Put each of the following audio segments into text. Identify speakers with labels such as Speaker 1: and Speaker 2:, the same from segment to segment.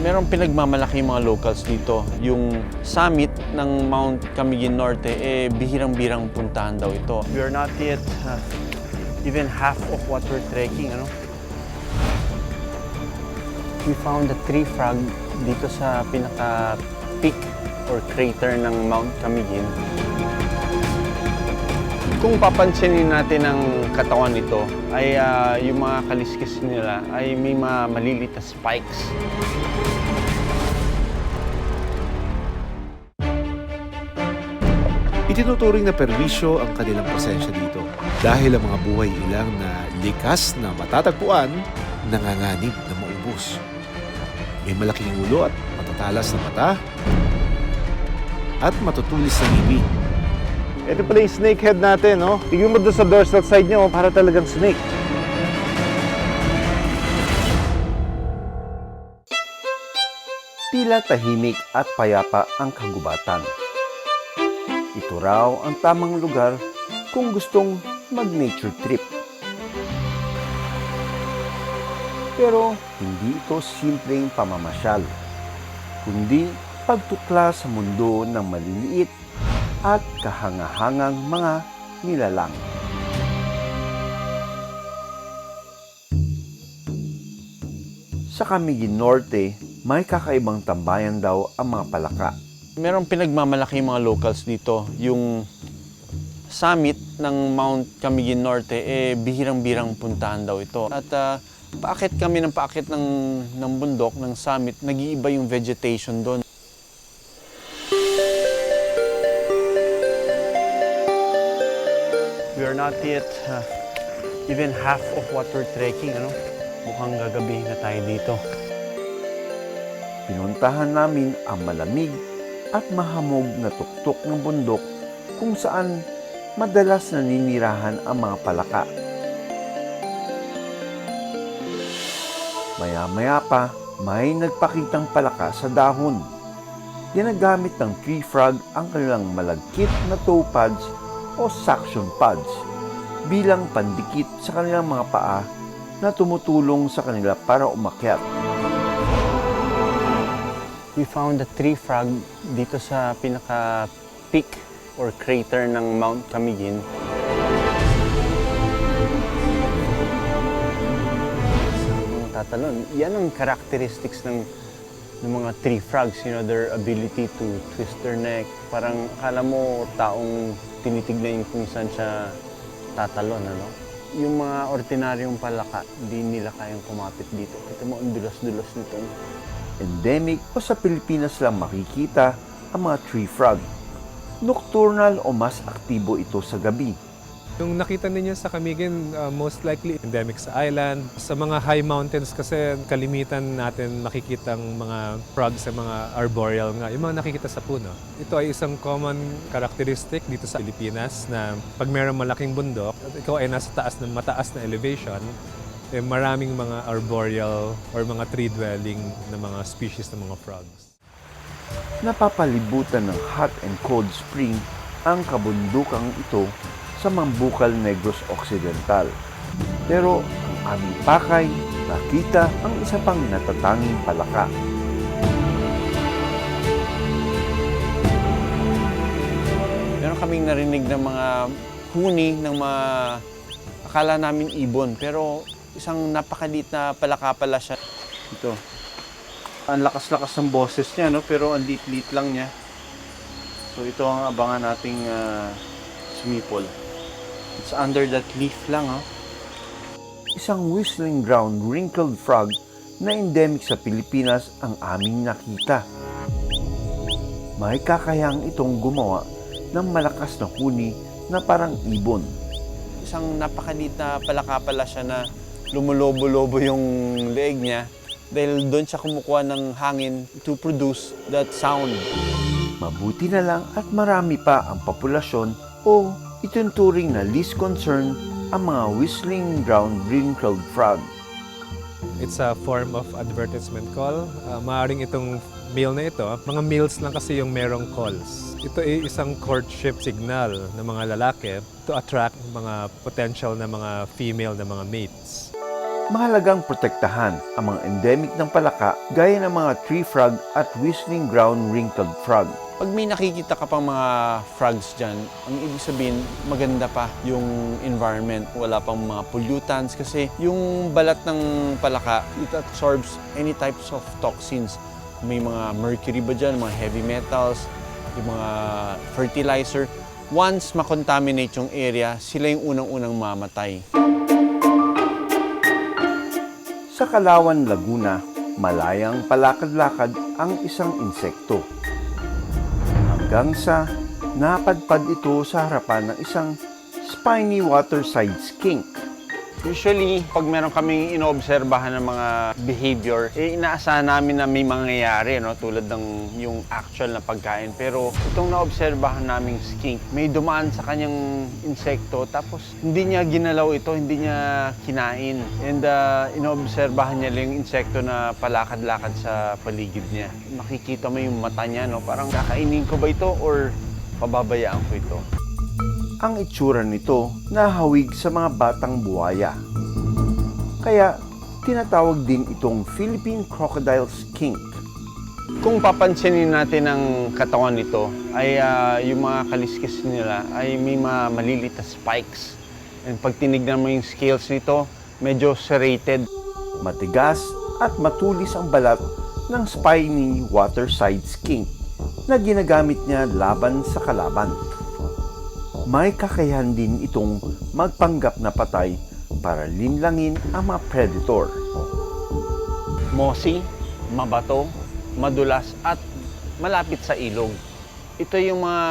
Speaker 1: Merong pinagmamalaki yung mga locals dito. Yung summit ng Mount Camiguin Norte, bihirang-birang puntahan daw ito. We are not yet even half of what we're trekking, ano? We found a tree frog dito sa pinaka-peak or crater ng Mount Camiguin. Kung papansinin natin ang katawan nito, ay yung mga kaliskis nila ay may mga maliliit na spikes.
Speaker 2: Itinuturing na perwisyo ang kanilang presensya dito dahil ang mga buhay ilang na likas na matatagpuan nanganganib na maubos. May malaking ulo at matatalas na mata at matutulis na ngipin.
Speaker 3: Ito pala yung snake head natin, no? Tignan mo doon sa dorsal side niya, para talagang snake.
Speaker 4: Tila tahimik at payapa ang kagubatan. Ito raw ang tamang lugar kung gustong mag-nature trip. Pero hindi ito simpleng pamamasyal, kundi pagtukla sa mundo ng maliliit at kahangahangang mga nilalang. Sa Camiguin Norte, may kakaibang tambayan daw ang mga palaka.
Speaker 1: Merong pinagmamalaki yung mga locals dito. Yung summit ng Mount Camiguin Norte, bihirang-birang puntahan daw ito. At paakit kami ng paakit ng bundok, ng summit, nag-iiba yung vegetation doon. We are not yet even half of what we're trekking, ano? Mukhang gagabihin na tayo dito.
Speaker 4: Pinuntahan namin ang malamig at mahamog na tuktok ng bundok kung saan madalas naninirahan ang mga palaka. Maya-maya pa, may nagpakitang palaka sa dahon. Ginagamit ng tree frog ang kanilang malagkit na toe pads o suction pads bilang pandikit sa kanilang mga paa na tumutulong sa kanila para umakyat.
Speaker 1: We found a tree frog dito sa pinaka-peak or crater ng Mount Camiguin. Ang tatalon, yan ang characteristics ng mga tree frogs, you know, their ability to twist their neck. Parang akala mo taong tinitignan yung kung saan siya tatalon, ano? Yung mga ordinaryong palaka, hindi nila kayang kumapit dito. Kita mo, ang dulas-dulas nito.
Speaker 4: Endemic o sa Pilipinas lang makikita ang mga tree frog. Nocturnal o mas aktibo ito sa gabi.
Speaker 5: Yung nakita ninyo sa Camiguin, most likely endemic sa island. Sa mga high mountains kasi kalimitan natin makikita ang mga frogs sa mga arboreal nga, yung mga nakikita sa puno. Ito ay isang common characteristic dito sa Pilipinas na pag mayroong malaking bundok at ikaw ay nasa taas ng mataas na elevation, maraming mga arboreal or mga tree-dwelling na mga species ng mga frogs.
Speaker 4: Napapalibutan ng hot and cold spring ang kabundukang ito sa Mambucal Negros Occidental. Pero ang aming pakay, nakita ang isa pang natatanging palaka.
Speaker 1: Meron kaming narinig ng mga huni ng mga akala namin ibon, pero isang napakaliit na palaka pala siya. Ito. Ang lakas-lakas ng boses niya, no? Pero ang liit-liit lang niya. So ito ang abangan nating sumipol. It's under that leaf lang, oh.
Speaker 4: Isang whistling ground wrinkled frog na endemic sa Pilipinas ang aming nakita. May kakayahang itong gumawa ng malakas na huni na parang ibon.
Speaker 1: Isang napakaliit na palaka pala siya na lumulobo-lobo yung leeg niya dahil doon siya kumukuha ng hangin to produce that sound.
Speaker 4: Mabuti na lang at marami pa ang populasyon o ituturing na least concern ang mga whistling ground wrinkled frog.
Speaker 5: It's a form of advertisement call. Maaring itong male na ito, mga males lang kasi yung merong calls. Ito ay isang courtship signal ng mga lalaki to attract mga potential na mga female na mga mates.
Speaker 4: Mahalagang protektahan ang mga endemic ng palaka gaya ng mga tree frog at whistling ground wrinkled frog.
Speaker 1: Pag may nakikita ka pang mga frogs dyan, ang ibig sabihin, maganda pa yung environment. Wala pang mga pollutants kasi yung balat ng palaka, it absorbs any types of toxins. May mga mercury ba dyan, mga heavy metals, yung mga fertilizer. Once makontaminate yung area, sila yung unang-unang mamatay.
Speaker 4: Sa Kalawan, Laguna, malayang palakad-lakad ang isang insekto. Hanggang sa napadpad ito sa harapan ng isang spiny waterside skink.
Speaker 1: Usually, pag meron kaming inoobserbahan ng mga behavior, inaasahan namin na may mangyayari, no? Tulad ng yung actual na pagkain. Pero itong naobserbahan naming skink, may dumaan sa kanyang insekto, tapos hindi niya ginalaw ito, hindi niya kinain. And inoobserbahan niya lang yung insekto na palakad-lakad sa paligid niya. Makikita mo yung mata niya, no? Parang kakainin ko ba ito or pababayaan ko ito?
Speaker 4: Ang itsura nito nahawig sa mga batang buhaya. Kaya tinatawag din itong Philippine crocodile skink.
Speaker 1: Kung papansinin natin ang katawan nito, ay yung mga kaliskis nila ay may mga maliliit na spikes. And pag tinignan mo yung scales nito, medyo serrated.
Speaker 4: Matigas at matulis ang balat ng spiny waterside skink na ginagamit niya laban sa kalaban. May kakayahan din itong magpanggap na patay para linlangin ang mga predator.
Speaker 1: Mossy, mabato, madulas at malapit sa ilog. Ito yung mga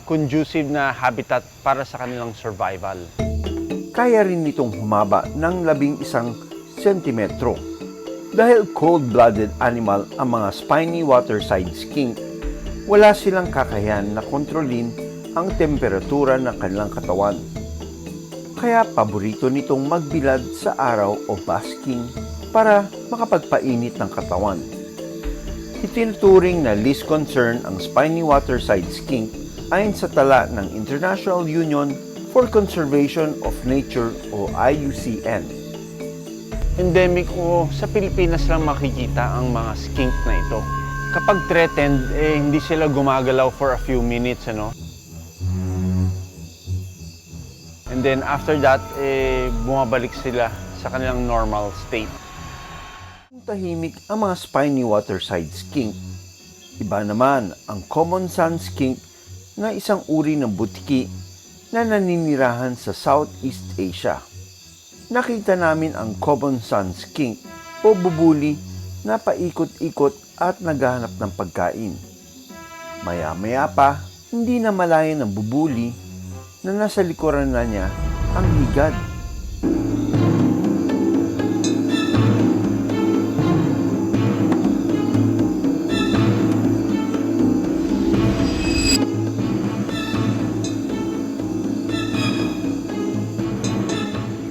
Speaker 1: conducive na habitat para sa kanilang survival.
Speaker 4: Kaya rin nitong humaba ng 11 sentimetro. Dahil cold-blooded animal ang mga spiny waterside skink, wala silang kakayahan na kontrolin ang temperatura ng kanilang katawan. Kaya paborito nitong magbilad sa araw o basking para makapagpainit ng katawan. Itinuturing na least concern ang spiny waterside skink ayon sa tala ng International Union for Conservation of Nature o IUCN.
Speaker 1: Endemic o sa Pilipinas lang makikita ang mga skink na ito. Kapag threatened, hindi sila gumagalaw for a few minutes, ano? And then after that, bumabalik sila sa kanilang normal state.
Speaker 4: Tahimik ang mga spiny waterside skink. Iba naman ang common sun skink na isang uri ng butiki na naninirahan sa Southeast Asia. Nakita namin ang common sun skink o bubuli na paikot-ikot at naghahanap ng pagkain. Maya-maya pa, hindi na malayan ng bubuli na nasa likuran na niya ang higad.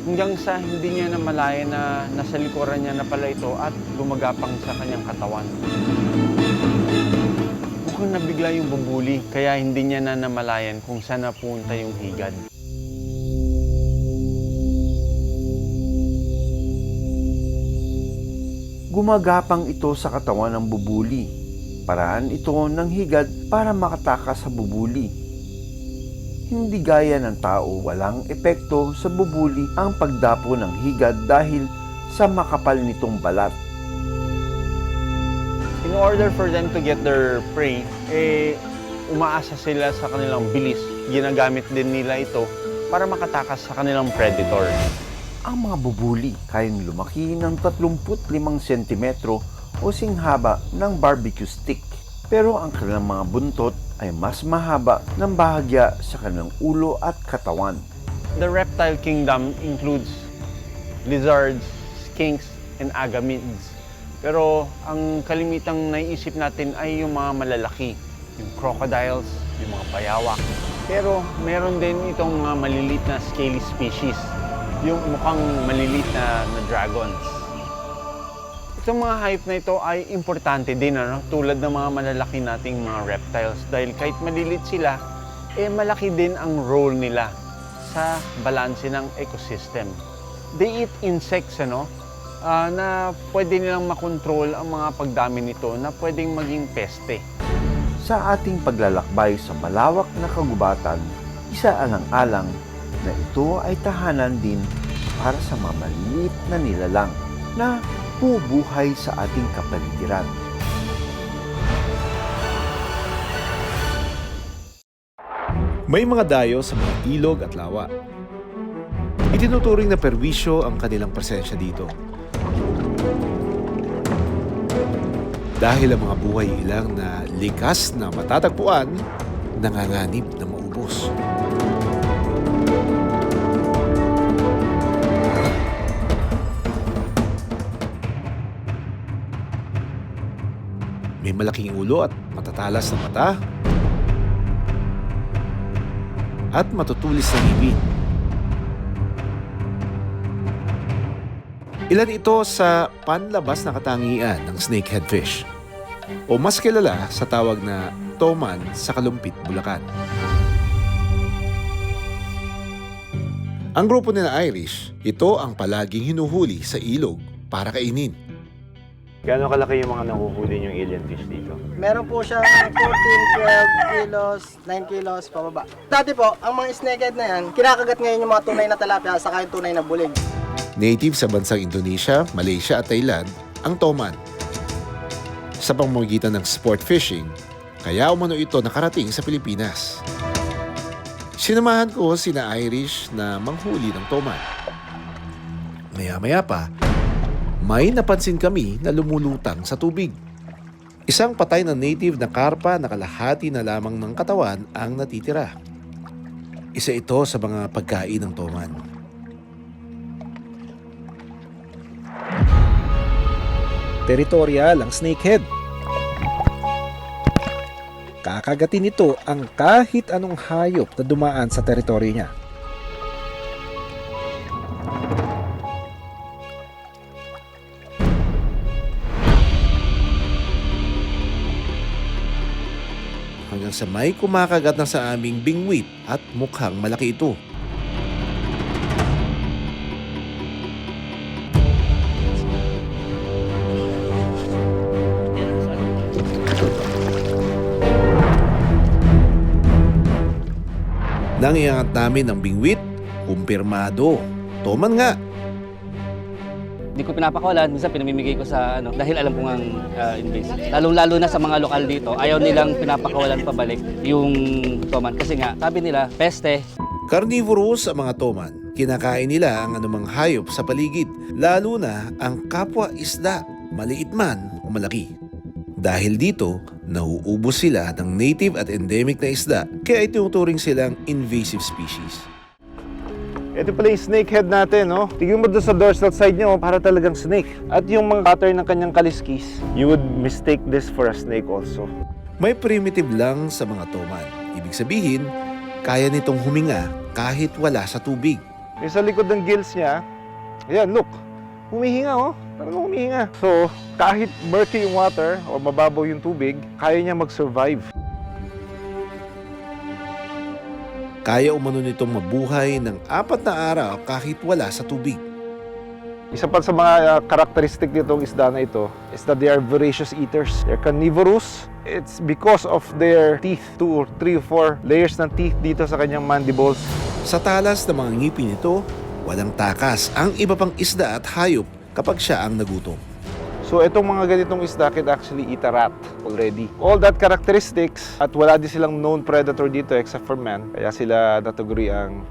Speaker 1: Hanggang sa hindi niya namalayan na nasa likuran niya na pala ito at gumagapang sa kanyang katawan. Mukhang nabigla yung bubuli, kaya hindi niya na namalayan kung saan napunta yung higad.
Speaker 4: Gumagapang ito sa katawan ng bubuli. Paraan ito ng higad para makatakas sa bubuli. Hindi gaya ng tao, walang epekto sa bubuli ang pagdapo ng higad dahil sa makapal nitong balat.
Speaker 1: In order for them to get their prey, umaasa sila sa kanilang bilis. Ginagamit din nila ito para makatakas sa kanilang predator.
Speaker 4: Ang mga bubuli kayang lumaki ng 35 cm o singhaba ng barbecue stick. Pero ang kanilang mga buntot ay mas mahaba ng bahagya sa kanilang ulo at katawan.
Speaker 1: The reptile kingdom includes lizards, skinks, and agamids. Pero ang kalimitang naiisip natin ay yung mga malalaki, yung crocodiles, yung mga bayawak. Pero meron din itong mga maliliit na scaly species, yung mukhang maliliit na dragons. Itong mga hayop na ito ay importante din, ano? Tulad ng mga malalaki nating mga reptiles. Dahil kahit maliliit sila, malaki din ang role nila sa balanse ng ecosystem. They eat insects, ano? na pwede nilang makontrol ang mga pagdami nito na pwedeng maging peste.
Speaker 4: Sa ating paglalakbay sa malawak na kagubatan, isa alang-alang na ito ay tahanan din para sa mga maliliit na nilalang na bubuhay sa ating kapaligiran.
Speaker 2: May mga dayo sa mga ilog at lawa. Itinuturing na perwisyo ang kanilang presensya dito. Dahil ang mga buhay ilang na likas na matatagpuan, nanganganib na maubos. May malaking ulo at matatalas na mata at matutulis na ngipin. Ilan ito sa panlabas na katangian ng snakehead fish o mas kilala sa tawag na toman sa Kalumpit, Bulacan. Ang grupo nila Irish, ito ang palaging hinuhuli sa ilog para kainin.
Speaker 3: Gano'ng kalaki yung mga nahuhuli yung alien fish dito?
Speaker 6: Meron po siyang 14, 12 kilos, 9 kilos, pababa. Dati po, ang mga snakehead na yan, kinakagat ngayon yung mga tunay na tilapia saka yung tunay na bulig.
Speaker 2: Native sa bansang Indonesia, Malaysia at Thailand, ang toman. Sa pamamagitan ng sport fishing, kaya umano ito nakarating sa Pilipinas. Sinamahan ko sina Irish na manghuli ng toman. Maya-maya pa, may napansin kami na lumulutang sa tubig. Isang patay na native na karpa na kalahati na lamang ng katawan ang natitira. Isa ito sa mga pagkain ng toman.
Speaker 7: Teritorial ang snakehead. Kakagatin nito ang kahit anong hayop na dumaan sa teritoryo niya.
Speaker 2: Hanggang sa may kumakagat na sa aming bingwit at mukhang malaki ito. Nang iangat namin ang bingwit, kumpirmado. Toman nga.
Speaker 8: Hindi ko pinapakawalan, minsan pinamimigay ko sa dahil alam kong ang invasive. Lalong-lalo na sa mga lokal dito, ayaw nilang pinapakawalan pabalik yung toman. Kasi nga, sabi nila, peste.
Speaker 2: Carnivorous ang mga toman. Kinakain nila ang anumang hayop sa paligid, lalo na ang kapwa isda, maliit man o malaki. Dahil dito, nauubos sila ng native at endemic na isda, kaya itinuturing silang invasive species.
Speaker 3: Ito pala yung snakehead natin, no? Tignan mo doon sa dorsal side niya, para talagang snake. At yung mga pattern ng kanyang kaliskis, you would mistake this for a snake also.
Speaker 2: May primitive lang sa mga toman. Ibig sabihin, kaya nitong huminga kahit wala sa tubig.
Speaker 3: Yung sa likod ng gills niya, ayan, look. Humihinga, oh. Talagang humihinga. So, kahit murky yung water o mababaw yung tubig, kaya niya mag-survive.
Speaker 2: Kaya umano nitong mabuhay ng 4 na araw kahit wala sa tubig.
Speaker 3: Isa pa sa mga karakteristik nitong isda na ito is that they are voracious eaters. They're carnivorous. It's because of their teeth, 2 or 3 or 4 layers ng teeth dito sa kanyang mandibles.
Speaker 2: Sa talas ng mga ngipin nito, walang takas ang iba pang isda at hayop kapag siya ang nagutom.
Speaker 3: So itong mga ganitong isda can actually eat a rat already. All that characteristics at wala din silang known predator dito except for man. Kaya sila natuguri ang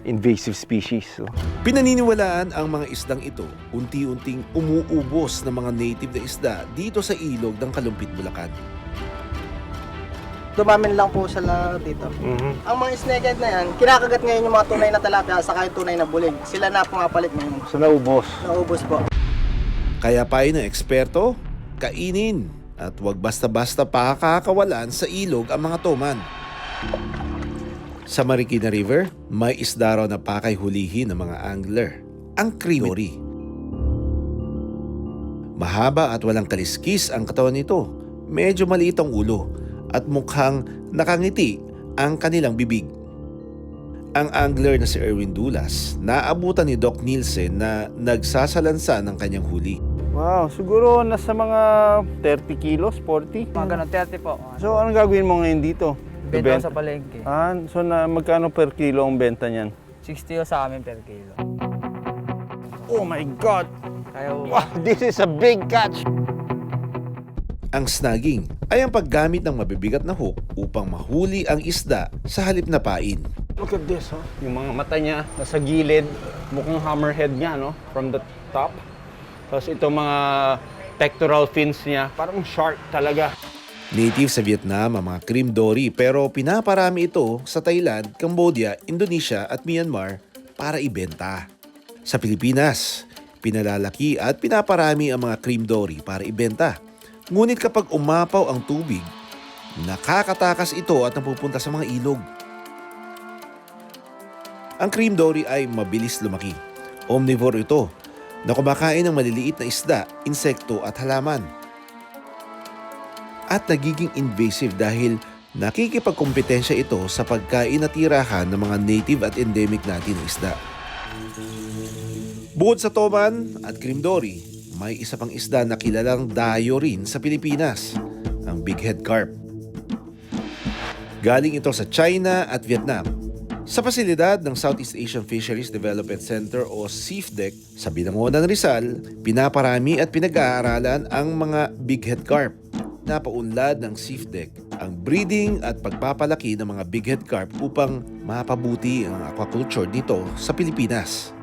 Speaker 3: invasive species. So,
Speaker 2: Pinaniniwalaan ang mga isdang ito unti-unting umuubos ng mga native na isda dito sa ilog ng Kalumpit, Bulacan.
Speaker 6: Dumamin lang po sila dito. Ang mga snakehead na yan, kinakagat ngayon yung mga tunay na tilapia saka yung tunay na bulig. Sila na pumapalit ngayon.
Speaker 3: so naubos.
Speaker 6: Naubos po.
Speaker 2: Kaya payo ng eksperto, kainin at huwag basta-basta pakakawalan sa ilog ang mga toman. Sa Marikina River, may isda raw na pakay hulihin ng mga angler, ang crinori. Mahaba at walang kaliskis ang katawan nito, medyo maliit ang ulo at mukhang nakangiti ang kanilang bibig. Ang angler na si Erwin Dulas, naabutan ni Doc Nielsen na nagsasalansa ng kanyang huli.
Speaker 1: Wow, siguro nasa mga 30 kilos, 40.
Speaker 9: Mga ganun, 30 po.
Speaker 1: So, anong gagawin mo ngayon dito?
Speaker 9: Benta ko sa palengke.
Speaker 1: So, magkano per kilo ang benta niyan?
Speaker 9: 60 sa amin per kilo.
Speaker 1: Oh my God!
Speaker 9: Kaya
Speaker 1: Wow, this is a big catch!
Speaker 2: Ang snagging ay ang paggamit ng mabibigat na hook upang mahuli ang isda sa halip na pain.
Speaker 1: Look at this, oh. Yung mga mata niya nasa gilid, mukhang hammerhead niya, no? From the top. Tapos itong mga pectoral fins niya, parang shark talaga.
Speaker 2: Native sa Vietnam ang mga cream dory pero pinaparami ito sa Thailand, Cambodia, Indonesia at Myanmar para ibenta. Sa Pilipinas, pinalalaki at pinaparami ang mga cream dory para ibenta. Ngunit kapag umapaw ang tubig, nakakatakas ito at napupunta sa mga ilog. Ang cream dory ay mabilis lumaki. Omnivore ito na kumakain ng maliliit na isda, insekto at halaman. At nagiging invasive dahil nakikipagkompetensya ito sa pagkain at tirahan ng mga native at endemic natin na isda. Bukod sa toman at cream dory, may isa pang isda na kilalang dayo rin sa Pilipinas, ang bighead carp. Galing ito sa China at Vietnam. Sa pasilidad ng Southeast Asian Fisheries Development Center o SEAFDEC sa Binangonan, Rizal, pinaparami at pinag-aaralan ang mga bighead carp. Napaunlad ng SEAFDEC ang breeding at pagpapalaki ng mga bighead carp upang mapabuti ang aquaculture dito sa Pilipinas.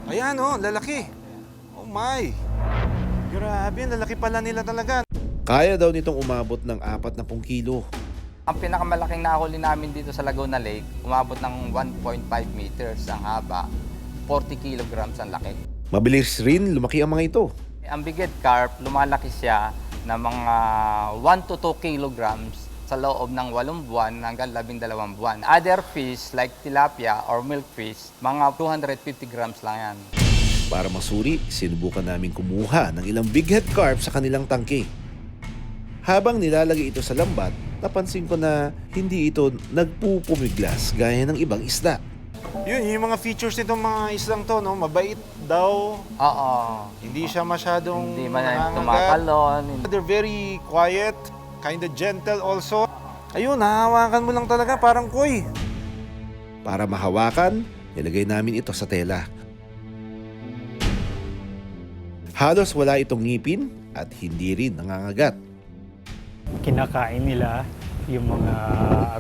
Speaker 3: Ayan oh, lalaki. Oh my! Grabe, lalaki pala nila talaga.
Speaker 2: Kaya daw nitong umabot ng 40 kilo.
Speaker 9: Ang pinakamalaking nahuli namin dito sa Laguna Lake, umabot ng 1.5 meters ang haba, 40 kilograms ang laki.
Speaker 2: Mabilis rin lumaki ang mga ito.
Speaker 9: Ang bighead carp, lumalaki siya ng mga 1 to 2 kilograms sa loob ng 8 buwan hanggang 12 buwan. Other fish like tilapia or milkfish, mga 250 grams lang yan.
Speaker 2: Para masuri, sinubukan namin kumuha ng ilang bighead carp sa kanilang tangke. Habang nilalagay ito sa lambat, napansin ko na hindi ito nagpupumiglas gaya ng ibang isda.
Speaker 3: Yun, yung mga features nitong mga islang to, no? Mabait daw.
Speaker 9: Oo.
Speaker 3: Hindi siya masyadong
Speaker 9: Hindi man
Speaker 3: nangangagat.
Speaker 9: tumatalon.
Speaker 3: They're very quiet, kind of gentle also. Ayun, nahawakan mo lang talaga, parang koy.
Speaker 2: Para mahawakan, nilagay namin ito sa tela. Halos wala itong ngipin at hindi rin nangangagat.
Speaker 10: Kinakain nila yung mga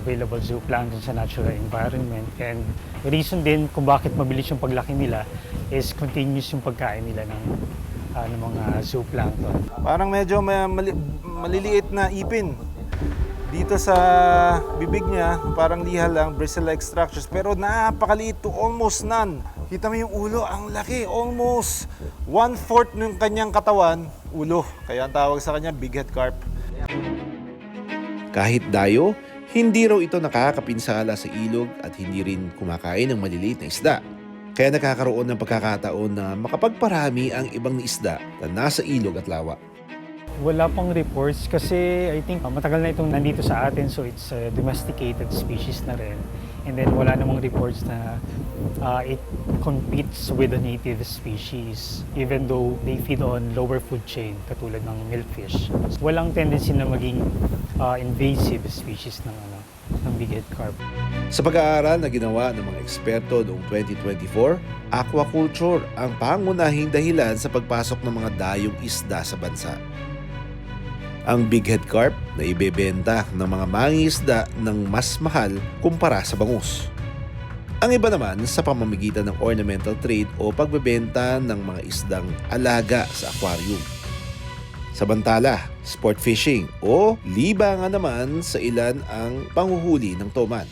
Speaker 10: available zooplankton sa natural environment. And reason din kung bakit mabilis yung paglaki nila is continuous yung pagkain nila ng mga zooplankton.
Speaker 3: Parang medyo maliliit na ipin. Dito sa bibig niya, parang liha lang, bristle-like structures, pero napakaliit to almost none. Kita mo yung ulo, ang laki, almost 1/4 ng kanyang katawan, ulo. Kaya ang tawag sa kanya, bighead carp.
Speaker 2: Kahit dayo, hindi raw ito nakakapinsala sa ilog at hindi rin kumakain ng maliliit na isda. Kaya nakakaroon ng pagkakataon na makapagparami ang ibang isda na nasa ilog at lawa.
Speaker 10: Wala pang reports kasi I think matagal na itong nandito sa atin, so it's a domesticated species na rin. And then wala namang reports na it competes with the native species even though they feed on lower food chain katulad ng milkfish. Walang tendency na maging invasive species ng bighead carp.
Speaker 2: Sa pag-aaral na ginawa ng mga eksperto noong 2024, aquaculture ang pangunahing dahilan sa pagpasok ng mga dayong isda sa bansa. Ang bighead carp na ibebenta ng mga mangingisda ng mas mahal kumpara sa bangus. Ang iba naman sa pamamagitan ng ornamental trade o pagbebenta ng mga isdang alaga sa aquarium. Samantala, sport fishing o libangan naman sa ilan ang panghuhuli ng toman.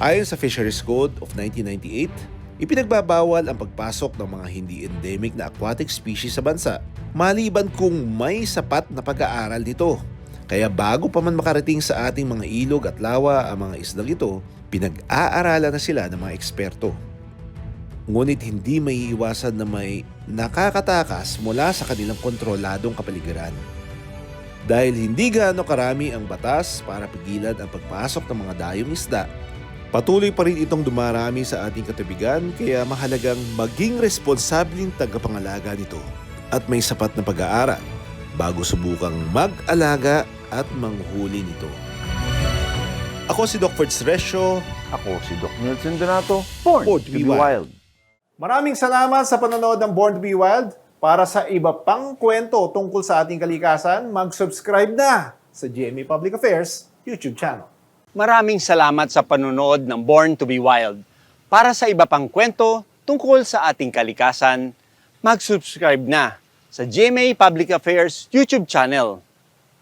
Speaker 2: Ayon sa Fisheries Code of 1998, ipinagbabawal ang pagpasok ng mga hindi endemic na aquatic species sa bansa maliban kung may sapat na pag-aaral nito. Kaya bago pa man makarating sa ating mga ilog at lawa ang mga isdang ito, pinag-aaralan na sila ng mga eksperto. Ngunit hindi maiiwasan na may nakakatakas mula sa kanilang kontroladong kapaligiran. Dahil hindi gaano karami ang batas para pigilan ang pagpasok ng mga dayong isda, Patuloy pa rin itong dumarami sa ating katabigan kaya mahalagang maging responsableng tagapangalaga nito at may sapat na pag-aaral bago subukang mag-alaga at manghuli nito. Ako si Doc Ferds Resyo.
Speaker 4: Ako si Doc Nelson Donato, Born to be Wild.
Speaker 3: Maraming salamat sa panonood ng Born to be Wild. Para sa iba pang kwento tungkol sa ating kalikasan, mag-subscribe na sa GMA Public Affairs YouTube channel.
Speaker 1: Maraming salamat sa panonood ng Born to be Wild. Para sa iba pang kwento tungkol sa ating kalikasan, mag-subscribe na sa GMA Public Affairs YouTube channel.